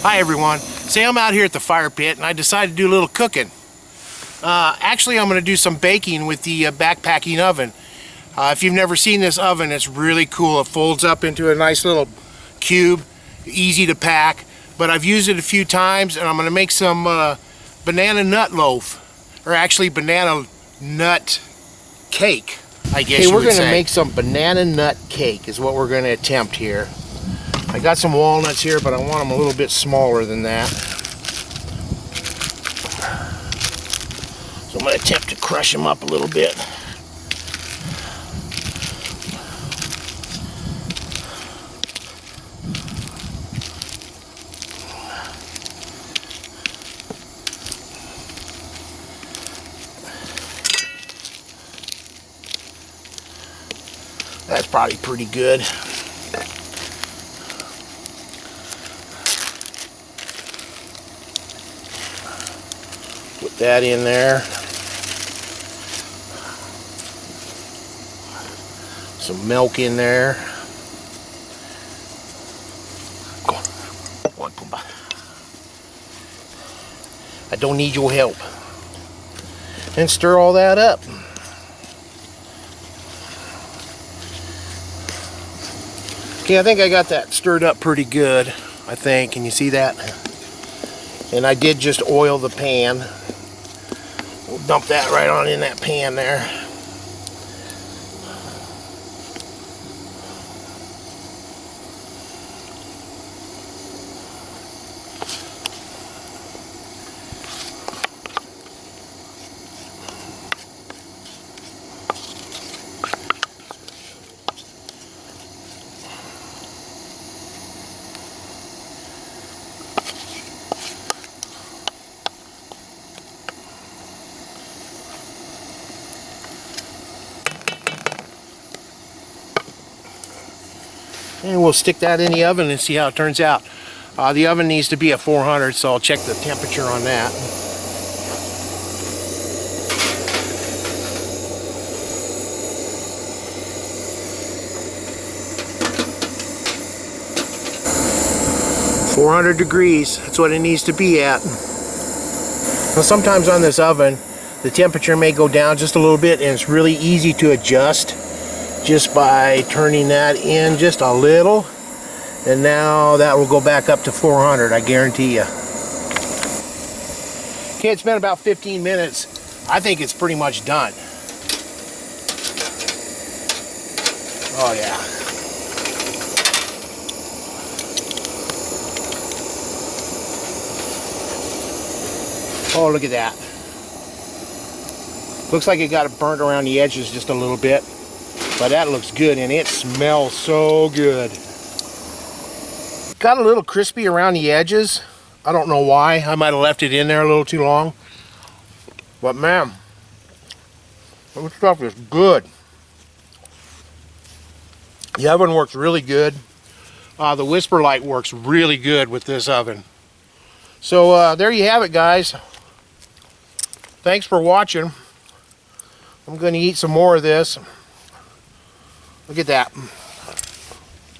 Hi everyone. Say I'm out here at the fire pit and I decided to do a little cooking. Actually, I'm going to do some baking with the backpacking oven. If you've never seen this oven, it's really cool. It folds up into a nice little cube, easy to pack. But I've used it a few times and I'm going to make some banana nut loaf, or actually banana nut cake, I guess you would say. We're going to make some banana nut cake is what we're going to attempt here. I got some walnuts here, but I want them a little bit smaller than that. So I'm going to attempt to crush them up a little bit. That's probably pretty good. Put that in there. Some milk in there. Go on, Pumbaa. I don't need your help. And stir all that up. Okay, I think I got that stirred up pretty good, I think. Can you see that? And I did just oil the pan. We'll dump that right on in that pan there. And we'll stick that in the oven and see how it turns out. The oven needs to be at 400, so I'll check the temperature on that. .400 degrees, that's what it needs to be at. Now sometimes on this oven, the temperature may go down just a little bit, and it's really easy to adjust just by turning that in just a little, and now that will go back up to 400, I guarantee you. Okay, it's been about 15 minutes. I think it's pretty much done. Oh yeah. Oh, look at that. Looks like it got burnt around the edges just a little bit. But that looks good, and it smells so good. Got a little crispy around the edges. I don't know why. I might have left it in there a little too long. But man, this stuff is good. The oven works really good. The Whisper Light works really good with this oven. So there you have it, guys. Thanks for watching. I'm going to eat some more of this. Look at that.